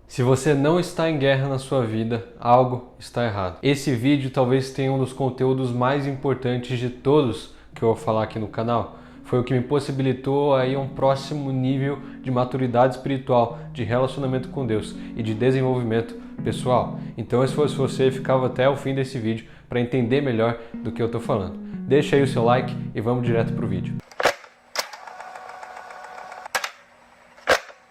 Se você não está em guerra na sua vida, algo está errado. Esse vídeo talvez tenha um dos conteúdos mais importantes de todos que eu vou falar aqui no canal. Foi o que me possibilitou aí um próximo nível de maturidade espiritual, de relacionamento com Deus e de desenvolvimento pessoal. Então, se fosse você, ficava até o fim desse vídeo para entender melhor do que eu estou falando. Deixa aí o seu like e vamos direto para o vídeo.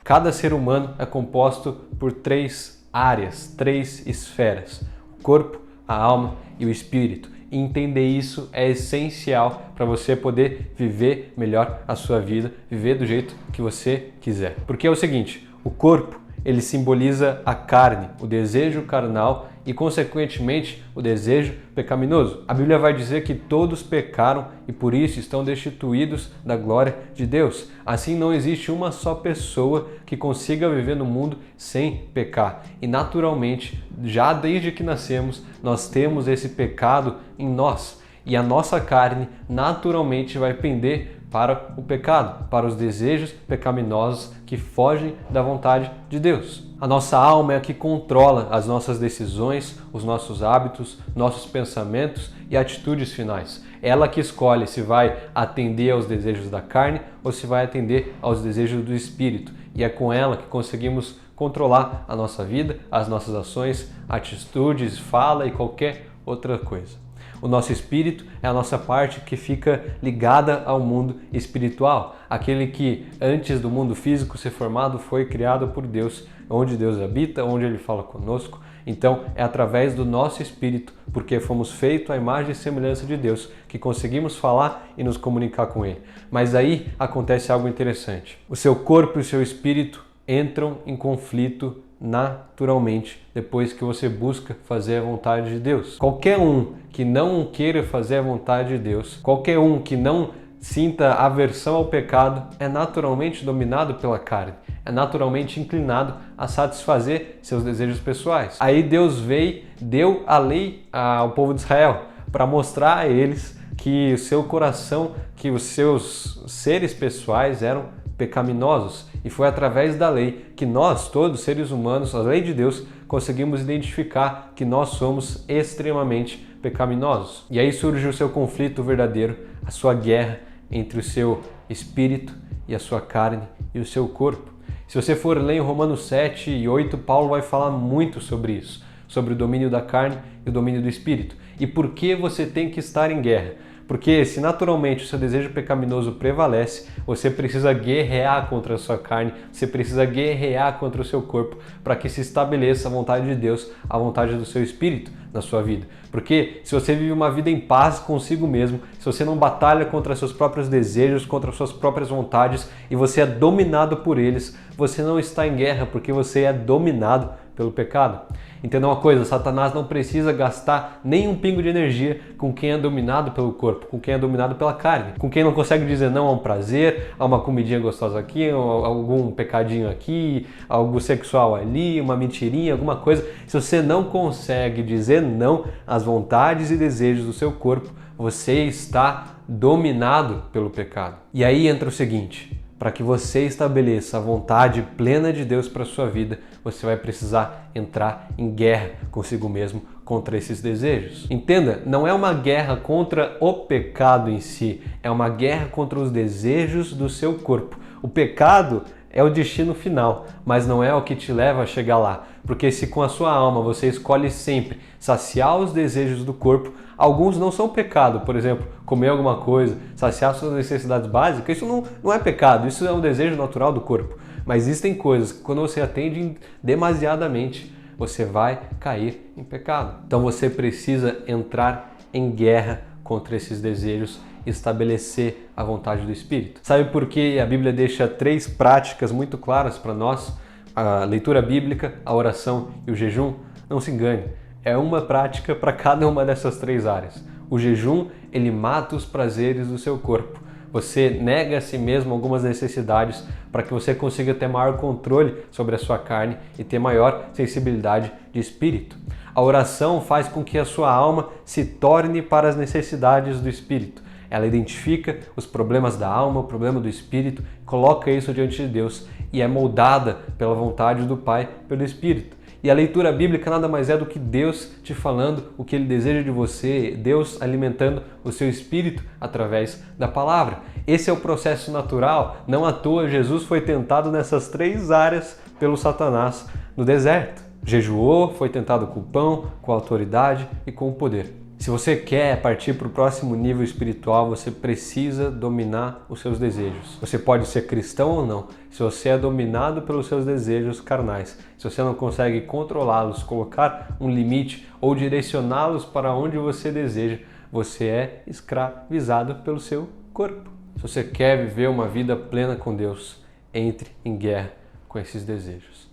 Cada ser humano é composto por três áreas, três esferas: o corpo, a alma e o espírito. E entender isso é essencial para você poder viver melhor a sua vida, viver do jeito que você quiser. Porque é o seguinte, o corpo, ele simboliza a carne, o desejo carnal e, consequentemente, o desejo pecaminoso. A Bíblia vai dizer que todos pecaram e por isso estão destituídos da glória de Deus. Assim, não existe uma só pessoa que consiga viver no mundo sem pecar. E, naturalmente, já desde que nascemos, nós temos esse pecado em nós. E a nossa carne, naturalmente, vai pender para o pecado, para os desejos pecaminosos que fogem da vontade de Deus. A nossa alma é a que controla as nossas decisões, os nossos hábitos, nossos pensamentos e atitudes finais. Ela que escolhe se vai atender aos desejos da carne ou se vai atender aos desejos do espírito. E é com ela que conseguimos controlar a nossa vida, as nossas ações, atitudes, fala e qualquer outra coisa. O nosso espírito é a nossa parte que fica ligada ao mundo espiritual, aquele que antes do mundo físico ser formado foi criado por Deus, onde Deus habita, onde Ele fala conosco. Então é através do nosso espírito, porque fomos feitos à imagem e semelhança de Deus, que conseguimos falar e nos comunicar com Ele. Mas aí acontece algo interessante. O seu corpo e o seu espírito entram em conflito naturalmente depois que você busca fazer a vontade de Deus. Qualquer um que não queira fazer a vontade de Deus, qualquer um que não sinta aversão ao pecado, é naturalmente dominado pela carne, é naturalmente inclinado a satisfazer seus desejos pessoais. Aí Deus veio, deu a lei ao povo de Israel para mostrar a eles que o seu coração, que os seus seres pessoais eram pecaminosos, e foi através da lei que nós, todos seres humanos, a lei de Deus, conseguimos identificar que nós somos extremamente pecaminosos. E aí surge o seu conflito verdadeiro, a sua guerra entre o seu espírito e a sua carne e o seu corpo. Se você for ler em Romanos 7 e 8, Paulo vai falar muito sobre isso, sobre o domínio da carne e o domínio do espírito. E por que você tem que estar em guerra? Porque se naturalmente o seu desejo pecaminoso prevalece, você precisa guerrear contra a sua carne, você precisa guerrear contra o seu corpo para que se estabeleça a vontade de Deus, a vontade do seu espírito na sua vida. Porque se você vive uma vida em paz consigo mesmo, se você não batalha contra seus próprios desejos, contra suas próprias vontades e você é dominado por eles, você não está em guerra porque você é dominado pelo pecado. Entenda uma coisa, Satanás não precisa gastar nem um pingo de energia com quem é dominado pelo corpo, com quem é dominado pela carne, com quem não consegue dizer não a um prazer, a uma comidinha gostosa aqui, a algum pecadinho aqui, algo sexual ali, uma mentirinha, alguma coisa. Se você não consegue dizer não às vontades e desejos do seu corpo, você está dominado pelo pecado. E aí entra o seguinte: para que você estabeleça a vontade plena de Deus para a sua vida, você vai precisar entrar em guerra consigo mesmo contra esses desejos. Entenda, não é uma guerra contra o pecado em si, é uma guerra contra os desejos do seu corpo. O pecado é o destino final, mas não é o que te leva a chegar lá. Porque se com a sua alma você escolhe sempre saciar os desejos do corpo, alguns não são pecado. Por exemplo, comer alguma coisa, saciar suas necessidades básicas, isso não é pecado, isso é um desejo natural do corpo. Mas existem coisas que quando você atende demasiadamente, você vai cair em pecado. Então você precisa entrar em guerra contra esses desejos e estabelecer a vontade do Espírito. Sabe por que a Bíblia deixa três práticas muito claras para nós? A leitura bíblica, a oração e o jejum? Não se engane, é uma prática para cada uma dessas três áreas. O jejum, ele mata os prazeres do seu corpo. Você nega a si mesmo algumas necessidades para que você consiga ter maior controle sobre a sua carne e ter maior sensibilidade de espírito. A oração faz com que a sua alma se torne para as necessidades do espírito. Ela identifica os problemas da alma, o problema do espírito, coloca isso diante de Deus e é moldada pela vontade do Pai, pelo Espírito. E a leitura bíblica nada mais é do que Deus te falando o que Ele deseja de você, Deus alimentando o seu espírito através da palavra. Esse é o processo natural. Não à toa Jesus foi tentado nessas 3 áreas pelo Satanás no deserto. Jejuou, foi tentado com o pão, com a autoridade e com o poder. Se você quer partir para o próximo nível espiritual, você precisa dominar os seus desejos. Você pode ser cristão ou não. Se você é dominado pelos seus desejos carnais, se você não consegue controlá-los, colocar um limite ou direcioná-los para onde você deseja, você é escravizado pelo seu corpo. Se você quer viver uma vida plena com Deus, entre em guerra com esses desejos.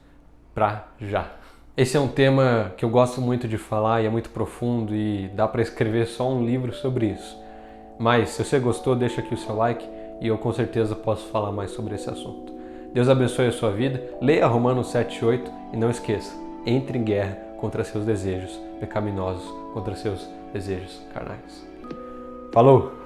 Pra já. Esse é um tema que eu gosto muito de falar e é muito profundo e dá para escrever só um livro sobre isso. Mas se você gostou, deixa aqui o seu like e eu com certeza posso falar mais sobre esse assunto. Deus abençoe a sua vida, leia Romanos 7:8 e não esqueça, entre em guerra contra seus desejos pecaminosos, contra seus desejos carnais. Falou!